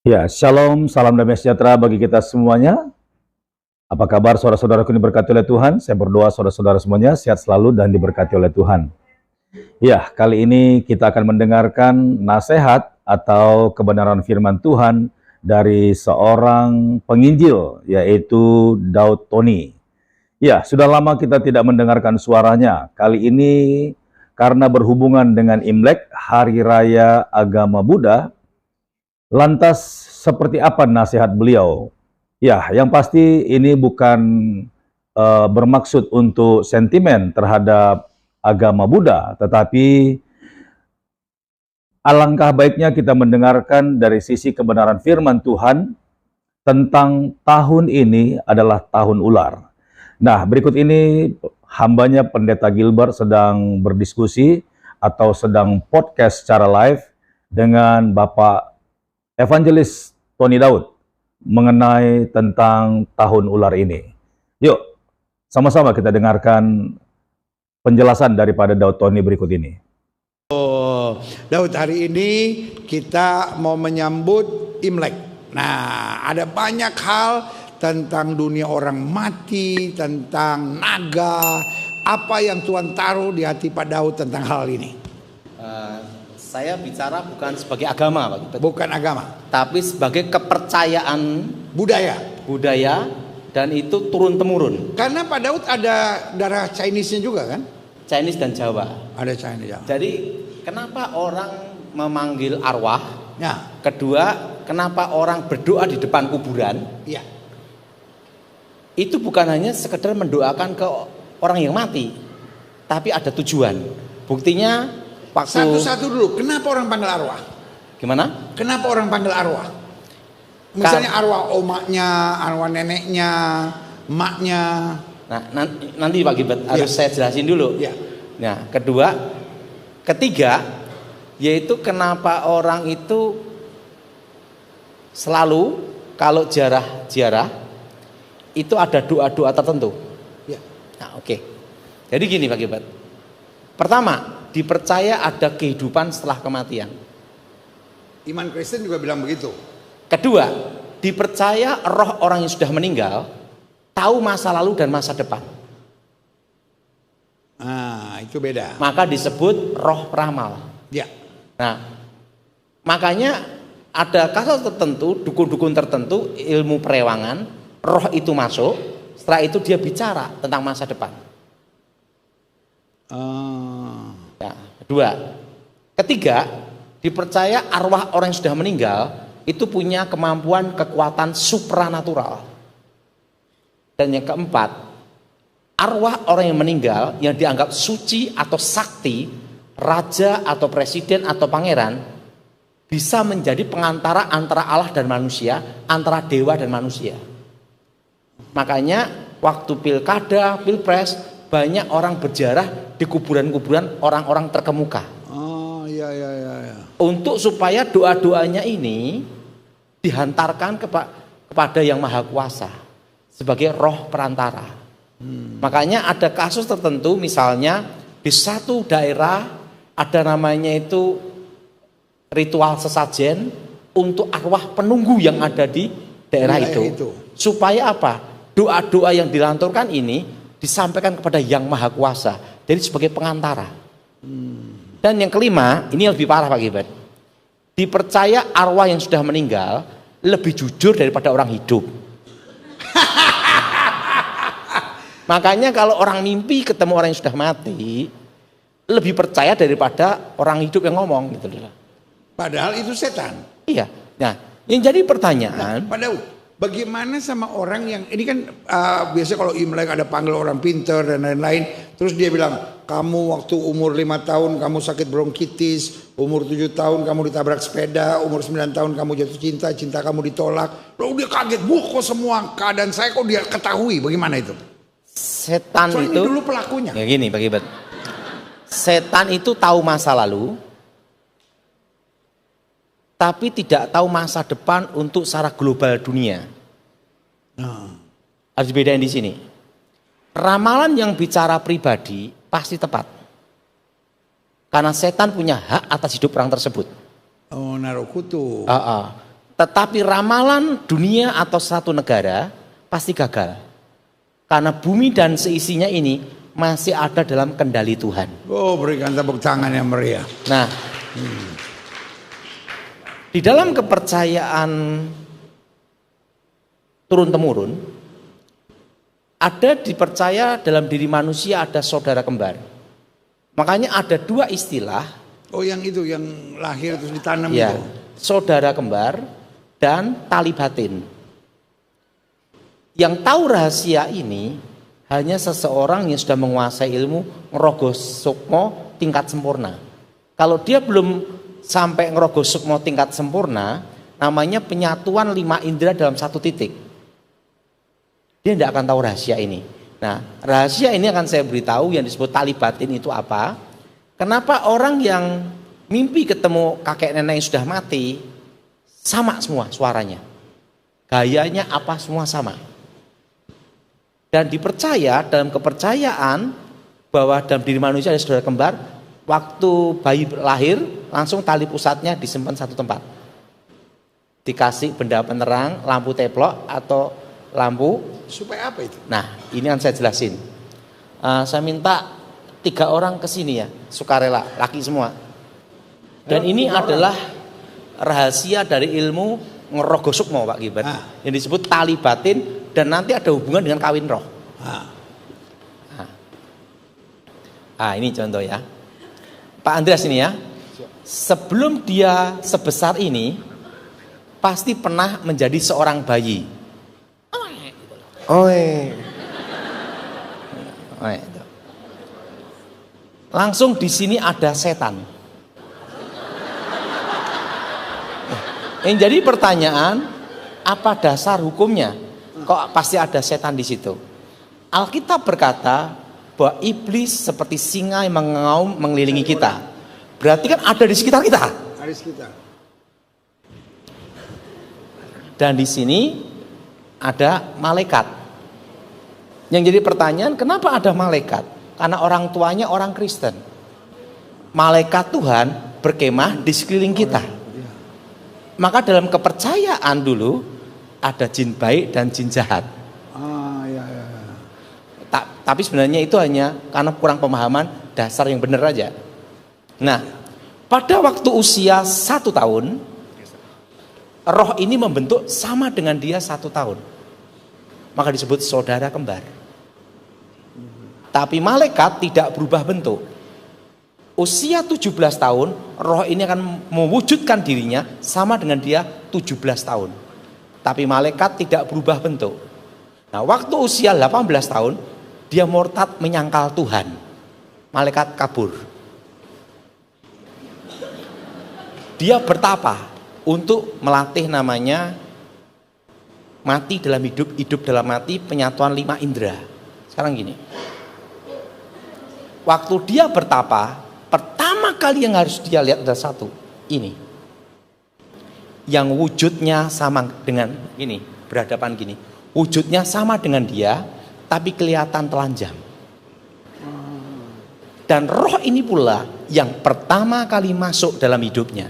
Ya, shalom, salam damai sejahtera bagi kita semuanya. Apa kabar saudara-saudaraku yang diberkati oleh Tuhan? Saya berdoa saudara-saudara semuanya sehat selalu dan diberkati oleh Tuhan. Ya, kali ini kita akan mendengarkan nasihat atau kebenaran firman Tuhan dari seorang penginjil, yaitu Daud Tony. Ya, sudah lama kita tidak mendengarkan suaranya. Kali ini karena berhubungan dengan Imlek, Hari Raya Agama Buddha. Lantas seperti apa nasihat beliau? Ya, yang pasti ini bukan bermaksud untuk sentimen terhadap agama Buddha, tetapi alangkah baiknya kita mendengarkan dari sisi kebenaran firman Tuhan tentang tahun ini adalah tahun ular. Nah, berikut ini hambanya Pendeta Gilbert sedang berdiskusi atau sedang podcast secara live dengan Bapak Evangelis Tony Daud mengenai tentang tahun ular ini. Yuk, sama-sama kita dengarkan penjelasan daripada Daud Tony berikut ini. Daud, hari ini kita mau menyambut Imlek. Nah, ada banyak hal tentang dunia orang mati, tentang naga. Apa yang Tuhan taruh di hati Pak Daud tentang hal ini? Saya bicara bukan sebagai agama, Pak. Bukan agama, Tapi sebagai kepercayaan budaya. dan itu turun-temurun. Karena Pak Daud ada darah Chinese-nya juga kan? Chinese dan Jawa. Ada Chinese ya. Jadi kenapa orang memanggil arwah? Ya, Kedua, kenapa orang berdoa di depan kuburan? iya. Itu bukan hanya sekedar mendoakan ke orang yang mati, tapi ada tujuan. Buktinya waktu Satu-satu dulu, kenapa orang panggil arwah? gimana? Kenapa orang panggil arwah? Misalnya arwah omaknya, arwah neneknya, emaknya. Nah, nanti Pak Gilbert harus saya jelasin dulu. Ya. Nah, ketiga, yaitu kenapa orang itu selalu kalau ziarah itu ada doa-doa tertentu. Ya. Nah, oke. Jadi gini Pak Gilbert. Pertama, dipercaya ada kehidupan setelah kematian. Iman Kristen juga bilang begitu. Kedua, dipercaya roh orang yang sudah meninggal tahu masa lalu dan masa depan. Ah, itu beda. Maka disebut roh peramal. Ya. Nah, makanya ada kasus tertentu, dukun-dukun tertentu, ilmu perewangan, roh itu masuk, setelah itu dia bicara tentang masa depan. Ya, kedua. Ketiga, dipercaya arwah orang yang sudah meninggal itu punya kemampuan kekuatan supranatural. Dan yang keempat, arwah orang yang meninggal yang dianggap suci atau sakti, raja atau presiden atau pangeran, bisa menjadi pengantara antara Allah dan manusia, antara dewa dan manusia. Makanya waktu pilkada, pilpres, banyak orang berziarah di kuburan-kuburan orang-orang terkemuka. Oh, iya. Untuk supaya doa-doanya ini dihantarkan kepada yang maha kuasa sebagai roh perantara. Makanya ada kasus tertentu, misalnya di satu daerah ada namanya itu ritual sesajen untuk arwah penunggu yang ada di daerah itu. Supaya apa? Doa-doa yang dilanturkan ini disampaikan kepada yang maha kuasa. Jadi sebagai pengantara. Dan yang kelima, ini lebih parah Pak Gilbert. Dipercaya arwah yang sudah meninggal lebih jujur daripada orang hidup. Makanya kalau orang mimpi ketemu orang yang sudah mati, lebih percaya daripada orang hidup yang ngomong gitu loh. Padahal itu setan. Iya. Nah, yang jadi pertanyaan, Pak Daud, bagaimana sama orang yang ini kan biasanya kalau Imlek ada panggil orang pinter dan lain-lain, terus dia bilang, kamu waktu umur 5 tahun kamu sakit bronkitis, umur 7 tahun kamu ditabrak sepeda, umur 9 tahun kamu jatuh cinta, cinta kamu ditolak. Lalu dia kaget, kok semua keadaan saya kok dia ketahui, bagaimana itu? setan Soalnya itu ini dulu pelakunya. ya gini Pak Gilbert. Setan itu tahu masa lalu, tapi tidak tahu masa depan untuk secara global dunia. Harus dibedain di sini. Ramalan yang bicara pribadi pasti tepat. Karena setan punya hak atas hidup orang tersebut. Oh, naruh kutu. Tetapi ramalan dunia atau satu negara pasti gagal. Karena bumi dan seisinya ini masih ada dalam kendali Tuhan. Oh, berikan tepuk tangan yang meriah. Nah, di dalam kepercayaan turun-temurun, ada dipercaya dalam diri manusia ada saudara kembar. Makanya ada dua istilah. Oh, yang itu, yang lahir terus ditanam Ya, itu. saudara kembar dan tali batin. Yang tahu rahasia ini hanya seseorang yang sudah menguasai ilmu ngerogoh sukmo tingkat sempurna. Kalau dia belum sampai ngerogoh sukmo tingkat sempurna, namanya penyatuan 5 indera dalam satu titik. Dia tidak akan tahu rahasia ini. Nah, rahasia ini akan saya beritahu yang disebut tali batin itu apa. Kenapa orang yang mimpi ketemu kakek nenek yang sudah mati sama semua suaranya, gayanya apa semua sama. Dan dipercaya dalam kepercayaan bahwa dalam diri manusia ada saudara kembar. Waktu bayi lahir langsung tali pusatnya disimpan satu tempat. Dikasih benda penerang, lampu teplok atau lampu. Supaya apa itu? Nah, ini yang saya jelasin. Saya minta 3 orang ke sini ya, sukarela, laki semua. Dan ini adalah rahasia dari ilmu ngerogoh sukmo, Pak Gilbert, yang disebut tali batin, dan nanti ada hubungan dengan kawin roh. Ini contoh ya, Pak Andreas ini ya. Sebelum dia sebesar ini, pasti pernah menjadi seorang bayi. Langsung di sini ada setan. Yang jadi pertanyaan, apa dasar hukumnya? Kok pasti ada setan di situ? Alkitab berkata bahwa iblis seperti singa yang mengaum mengelilingi kita. Berarti kan ada di sekitar kita. Ada di sekitar. Dan di sini ada malaikat. Yang jadi pertanyaan, kenapa ada malaikat? Karena orang tuanya orang Kristen. Malaikat Tuhan berkemah di sekeliling kita. Maka dalam kepercayaan dulu ada jin baik dan jin jahat. Tapi sebenarnya itu hanya karena kurang pemahaman dasar yang benar aja. Nah, pada waktu usia 1 tahun, roh ini membentuk sama dengan dia 1 tahun. Maka disebut saudara kembar. Tapi malaikat tidak berubah bentuk. Usia 17 tahun, roh ini akan mewujudkan dirinya sama dengan dia 17 tahun. Tapi malaikat tidak berubah bentuk. Nah, waktu usia 18 tahun, dia murtad menyangkal Tuhan. Malaikat kabur. Dia bertapa untuk melatih namanya mati dalam hidup, hidup dalam mati, penyatuan 5 indera. Sekarang gini. Waktu dia bertapa, pertama kali yang harus dia lihat adalah satu, ini. Yang wujudnya sama dengan ini, berhadapan gini. Wujudnya sama dengan dia, tapi kelihatan telanjang. Dan roh ini pula yang pertama kali masuk dalam hidupnya.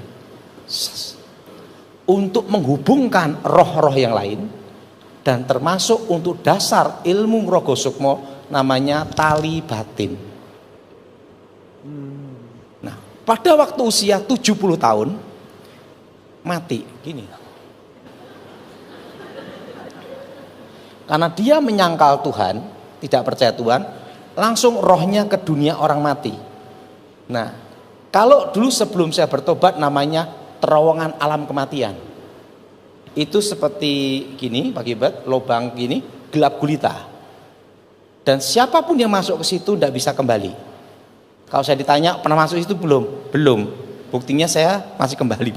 Untuk menghubungkan roh-roh yang lain, dan termasuk untuk dasar ilmu ngrogo sukmo, namanya tali batin. Nah, pada waktu usia 70 tahun mati gini. Karena dia menyangkal Tuhan, tidak percaya Tuhan, langsung rohnya ke dunia orang mati. Nah, kalau dulu sebelum saya bertobat namanya terowongan alam kematian. Itu seperti gini, Pak Gilbert, lubang gini, gelap gulita. Dan siapapun yang masuk ke situ tidak bisa kembali. Kalau saya ditanya pernah masuk itu belum? Belum. Buktinya saya masih kembali.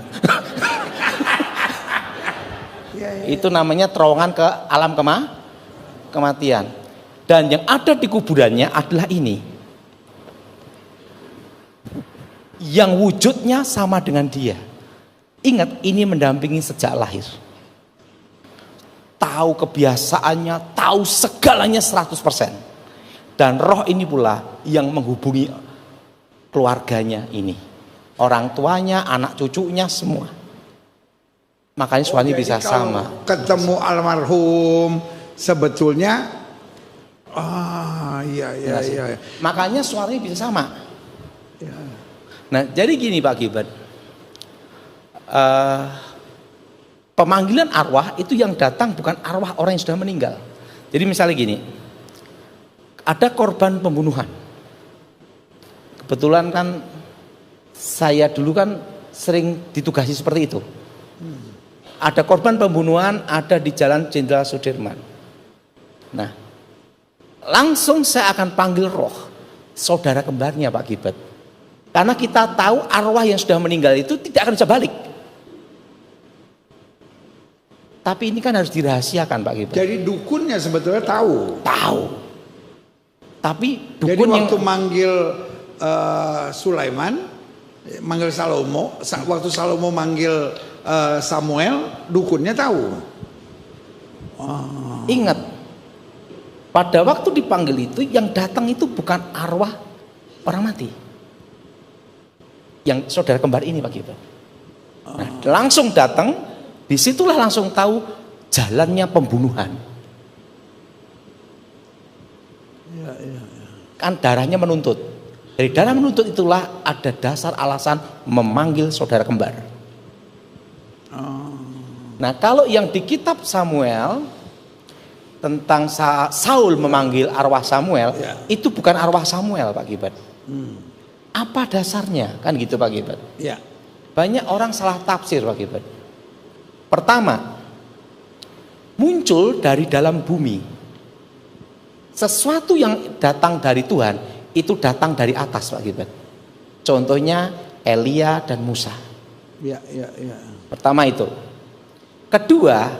Itu namanya terowongan ke alam kematian. Dan yang ada di kuburannya adalah ini. Yang wujudnya sama dengan dia. Ingat, ini mendampingi sejak lahir. Tahu kebiasaannya, tahu segalanya 100%. Dan roh ini pula yang menghubungi keluarganya ini. Orang tuanya, anak cucunya, semua. Makanya suami Jadi bisa kalau sama. ketemu almarhum sebetulnya iya. Makanya suaranya bisa sama. Nah, jadi gini Pak Gilbert. Pemanggilan arwah itu yang datang bukan arwah orang yang sudah meninggal. Jadi misalnya gini. Ada korban pembunuhan. Kebetulan kan saya dulu kan sering ditugasi seperti itu. Ada korban pembunuhan ada di Jalan Jenderal Sudirman. Nah, langsung saya akan panggil roh saudara kembarnya Pak Gilbert. Karena kita tahu arwah yang sudah meninggal itu tidak akan bisa balik. Tapi ini kan harus dirahasiakan Pak Gilbert. Jadi dukunnya sebetulnya tahu. Tahu. Tapi dukun Jadi waktu yang manggil Sulaiman, manggil Salomo, waktu Salomo manggil Samuel, dukunnya tahu. ingat, pada waktu dipanggil itu yang datang itu bukan arwah orang mati. Yang saudara kembar ini Pak Gilbert. Nah, langsung datang, disitulah langsung tahu jalannya pembunuhan. Kan darahnya menuntut. Dari darah menuntut itulah ada dasar alasan memanggil saudara kembar. Nah, kalau yang di kitab Samuel tentang Saul memanggil arwah Samuel, itu bukan arwah Samuel Pak Gilbert. Apa dasarnya? Kan gitu Pak Gilbert. Ya. Banyak orang salah tafsir Pak Gilbert. Pertama, muncul dari dalam bumi. Sesuatu yang datang dari Tuhan itu datang dari atas Pak Gilbert. Contohnya Elia dan Musa. Ya. Pertama itu. Kedua,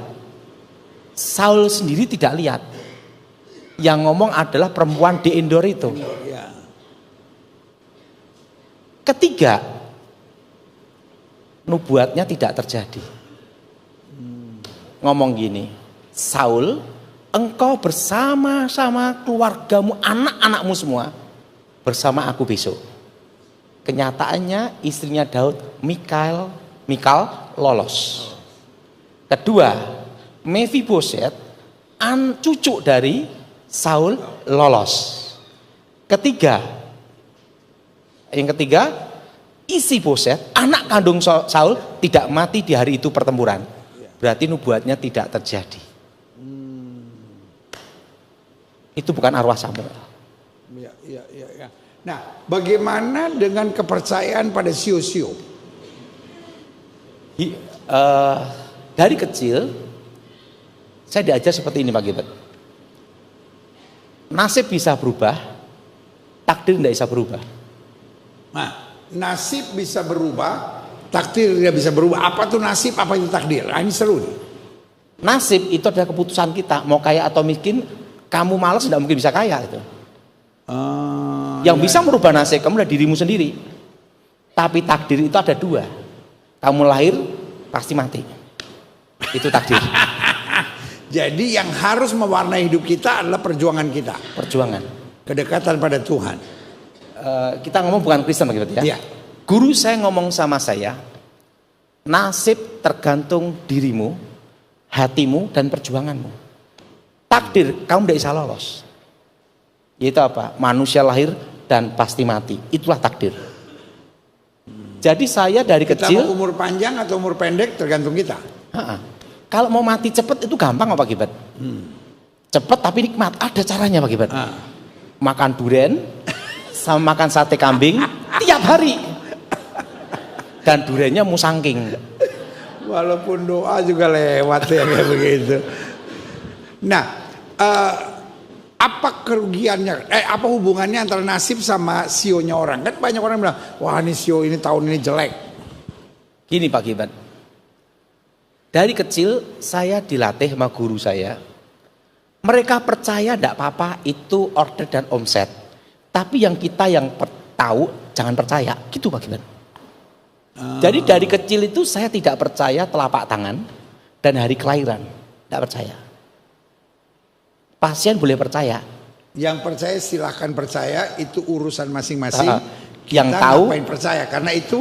Saul sendiri tidak lihat. Yang ngomong adalah perempuan di Endor itu. Ya. Ketiga, nubuatnya tidak terjadi. Ngomong gini, Saul, engkau bersama-sama keluargamu, anak-anakmu semua, bersama aku besok. Kenyataannya istrinya Daud, Mikal lolos. Kedua, Mephiboset, cucu dari Saul lolos. Yang ketiga, Isiboset, anak kandung Saul tidak mati di hari itu pertempuran. Berarti nubuatnya tidak terjadi. Itu bukan arwah Samuel. Ya. Nah, bagaimana dengan kepercayaan pada sio-sio? Dari kecil saya diajar seperti ini Pak Gilbert. Nasib bisa berubah, takdir tidak bisa berubah. Nah, nasib bisa berubah, takdir tidak bisa berubah. Apa tuh nasib, apa itu takdir? Nah, ini seru nih. Nasib itu adalah keputusan kita, mau kaya atau miskin. Kamu malas tidak mungkin bisa kaya itu. Yang bisa merubah nasib kamu adalah dirimu sendiri. Tapi takdir itu ada dua. Kamu lahir pasti mati. Itu takdir. Jadi yang harus mewarnai hidup kita adalah perjuangan kita. Perjuangan. Kedekatan pada Tuhan. Kita ngomong bukan Kristen begitu ya. Iya. Guru saya ngomong sama saya, nasib tergantung dirimu, hatimu dan perjuanganmu. Takdir kamu tidak bisa lolos. Itu apa? Manusia lahir dan pasti mati. Itulah takdir. Jadi saya dari Kita kecil. mau umur panjang atau umur pendek tergantung kita. Kalau mau mati cepat itu gampang Pak Gilbert. Cepat tapi nikmat. Ada caranya Pak Gilbert. Makan durian sama makan sate kambing tiap hari. Dan duriannya musangking. Walaupun doa juga lewat ya kayak begitu. Nah, apa kerugiannya? Apa hubungannya antara nasib sama sionya orang? Kan banyak orang bilang, wah ini sio ini tahun ini jelek. Gini Pak Gilbert. Dari kecil saya dilatih sama guru saya. Mereka percaya tidak apa-apa itu order dan omset. Tapi yang kita yang tahu jangan percaya. Gitu Pak Gilbert. Jadi dari kecil itu saya tidak percaya telapak tangan dan hari kelahiran. Tidak percaya. Pasien boleh percaya. Yang percaya silahkan percaya, itu urusan masing-masing. Yang Kita tahu ngapain percaya, karena itu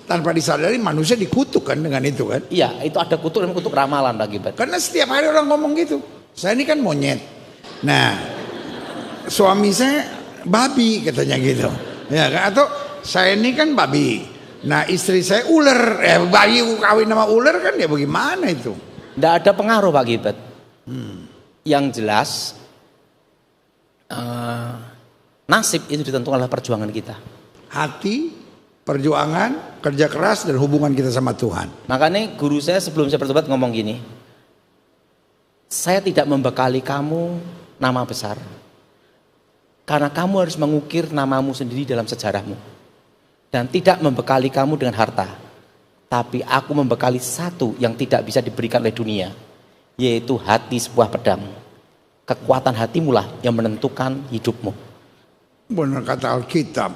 tanpa disadari manusia dikutuk kan dengan itu kan. Iya, itu ada kutuk dan kutuk ramalan bagi kita. Karena setiap hari orang ngomong gitu. Saya ini kan monyet. Nah, suami saya babi katanya gitu. Ya kan? Atau saya ini kan babi. Nah, istri saya ular. Babi kawin sama ular kan ya bagaimana itu? Tidak ada pengaruh Pak Gilbert. Yang jelas nasib itu ditentukan oleh perjuangan kita. Hati, perjuangan, kerja keras, dan hubungan kita sama Tuhan. Makanya guru saya sebelum saya bertobat ngomong gini, saya tidak membekali kamu nama besar, karena kamu harus mengukir namamu sendiri dalam sejarahmu. Dan tidak membekali kamu dengan harta, tapi aku membekali satu yang tidak bisa diberikan oleh dunia, yaitu hati sebuah pedang. Kekuatan hatimulah yang menentukan hidupmu. Benar kata Alkitab,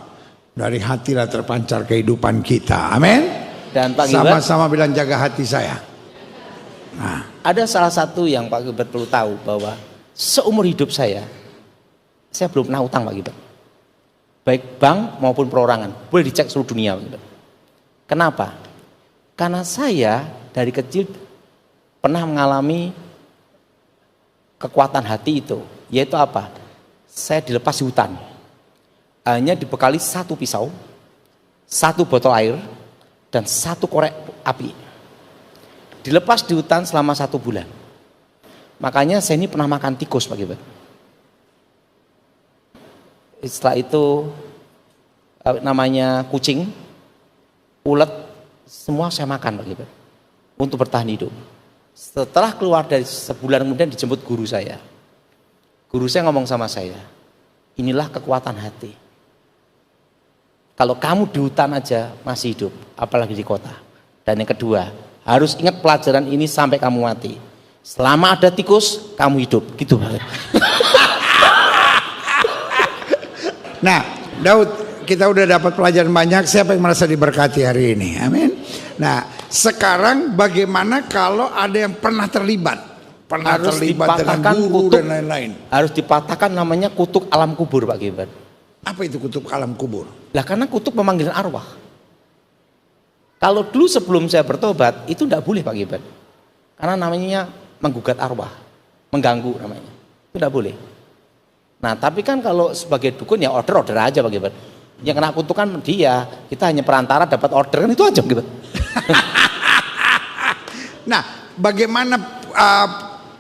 dari hatilah terpancar kehidupan kita. Amin. Dan Pak Gilbert, sama-sama bilang jaga hati saya. Nah, ada salah satu yang Pak Gilbert perlu tahu, bahwa seumur hidup saya belum pernah utang Pak Gilbert. Baik bank maupun perorangan, boleh dicek seluruh dunia Pak Gilbert. Kenapa? Karena saya dari kecil pernah mengalami kekuatan hati itu, yaitu apa? Saya dilepas di hutan, hanya dibekali satu pisau, satu botol air, dan satu korek api. Dilepas di hutan selama 1 bulan. Makanya saya ini pernah makan tikus Pak Gilbert. Setelah itu namanya kucing, ulet, semua saya makan Pak Gilbert untuk bertahan hidup. Setelah keluar dari sebulan kemudian dijemput guru saya. Guru saya ngomong sama saya, inilah kekuatan hati. Kalau kamu di hutan aja masih hidup, apalagi di kota. Dan yang kedua, harus ingat pelajaran ini sampai kamu mati. Selama ada tikus, kamu hidup. Gitu Pak. Nah, Daud, kita udah dapat pelajaran banyak. Siapa yang merasa diberkati hari ini? Amin. Nah, sekarang bagaimana kalau ada yang pernah terlibat? Harus Terlibat dengan dipatahkan guru kutuk, dan lain-lain. harus dipatahkan, namanya kutuk alam kubur Pak Gilbert. Apa itu kutuk alam kubur? Lah karena kutuk pemanggilan arwah. Kalau dulu sebelum saya bertobat itu tidak boleh Pak Gilbert, karena namanya menggugat arwah, mengganggu namanya, itu tidak boleh. Nah tapi kan kalau sebagai dukun ya order aja Pak Gilbert. Yang kena kutukan dia, kita hanya perantara dapat order, kan itu aja gitu. Nah, bagaimana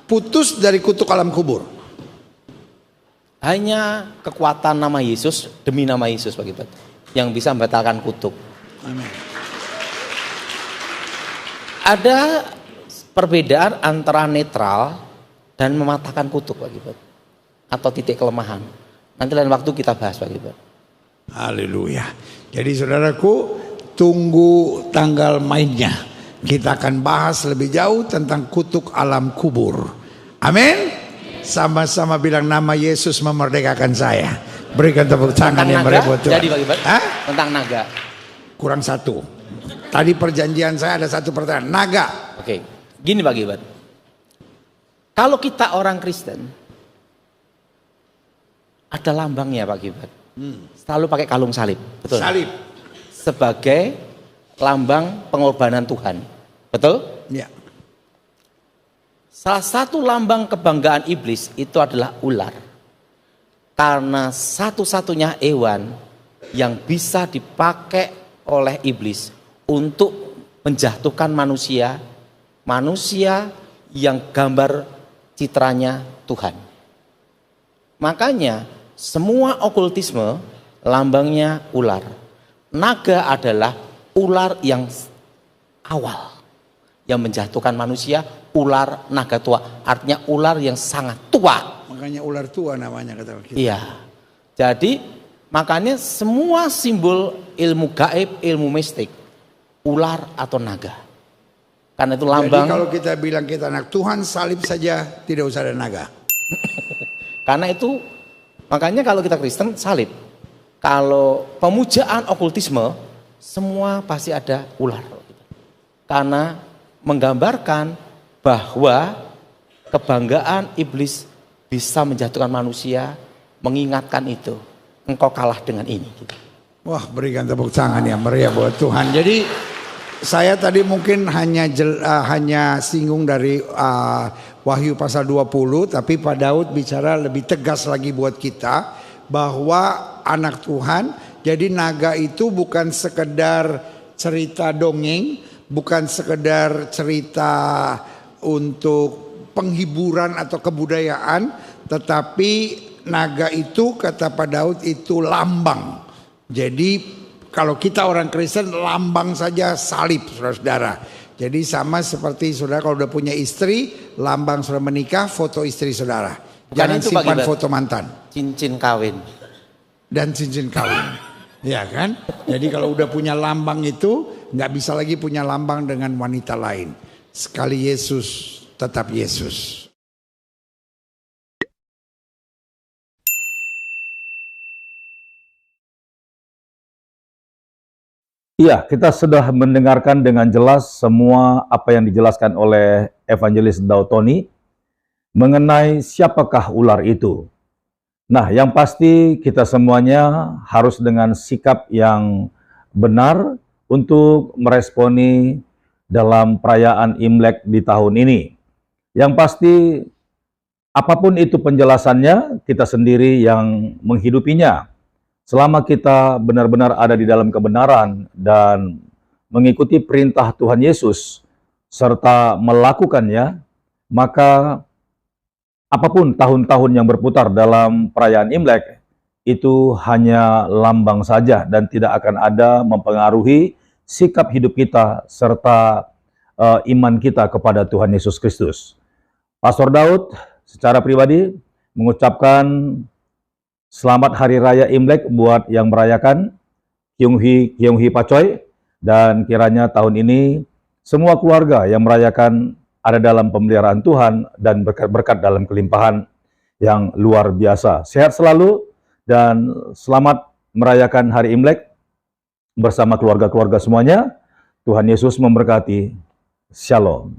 putus dari kutuk alam kubur? Hanya kekuatan nama Yesus, demi nama Yesus Pak Gilbert, yang bisa membatalkan kutuk. Amin. Ada perbedaan antara netral dan mematahkan kutuk Pak Gilbert, atau titik kelemahan. Nanti lain waktu kita bahas Pak Gilbert. Haleluya. Jadi saudaraku, tunggu tanggal mainnya. Kita akan bahas lebih jauh tentang kutuk alam kubur. Amin. Sama-sama bilang nama Yesus memerdekakan saya. Berikan tepuk tangan yang meriah buat Tuhan. Jadi Pak Gilbert, tentang naga. Kurang satu. Tadi perjanjian saya ada satu pertanyaan. Naga. Oke, gini Pak Gilbert. Kalau kita orang Kristen, ada lambangnya Pak Gilbert. Selalu pakai kalung salib, betul? Salib. Sebagai lambang pengorbanan Tuhan, betul? Ya. Salah satu lambang kebanggaan iblis itu adalah ular. Karena satu-satunya hewan yang bisa dipakai oleh iblis untuk menjatuhkan manusia, manusia yang gambar citranya Tuhan. Makanya semua okultisme lambangnya ular. Naga adalah ular yang awal yang menjatuhkan manusia, ular naga tua. Artinya ular yang sangat tua. Makanya ular tua namanya kata kita. Iya. Jadi makanya semua simbol ilmu gaib, ilmu mistik, ular atau naga. Karena itu lambang. Jadi kalau kita bilang kita anak Tuhan, salib saja, tidak usah ada naga. Karena itu, makanya kalau kita Kristen salib. Kalau pemujaan okultisme, semua pasti ada ular. Karena menggambarkan bahwa kebanggaan iblis bisa menjatuhkan manusia, mengingatkan itu. Engkau kalah dengan ini. Wah, berikan tepuk tangan yang meriah buat Tuhan. Jadi saya tadi mungkin hanya singgung dari Wahyu pasal 20, tapi Pak Daud bicara lebih tegas lagi buat kita bahwa anak Tuhan, jadi naga itu bukan sekedar cerita dongeng, bukan sekedar cerita untuk penghiburan atau kebudayaan, tetapi naga itu kata Pak Daud itu lambang. Jadi kalau kita orang Kristen lambang saja salib, saudara-saudara. Jadi sama seperti saudara kalau udah punya istri, lambang saudara menikah, foto istri saudara. Jangan simpan foto mantan. Cincin kawin. Dan cincin kawin. Ya kan? Jadi kalau udah punya lambang itu, nggak bisa lagi punya lambang dengan wanita lain. Sekali Yesus, tetap Yesus. Iya, kita sudah mendengarkan dengan jelas semua apa yang dijelaskan oleh Evangelis Daud Tony mengenai siapakah ular itu. Nah, yang pasti kita semuanya harus dengan sikap yang benar untuk meresponi dalam perayaan Imlek di tahun ini. Yang pasti, apapun itu penjelasannya, kita sendiri yang menghidupinya. Selama kita benar-benar ada di dalam kebenaran dan mengikuti perintah Tuhan Yesus serta melakukannya, maka apapun tahun-tahun yang berputar dalam perayaan Imlek itu hanya lambang saja dan tidak akan ada mempengaruhi sikap hidup kita serta iman kita kepada Tuhan Yesus Kristus. Pastor Daud secara pribadi mengucapkan selamat Hari Raya Imlek buat yang merayakan, Kyung Hee Pacoy, dan kiranya tahun ini semua keluarga yang merayakan ada dalam pemeliharaan Tuhan dan berkat-berkat dalam kelimpahan yang luar biasa. Sehat selalu dan selamat merayakan Hari Imlek bersama keluarga-keluarga semuanya. Tuhan Yesus memberkati. Shalom.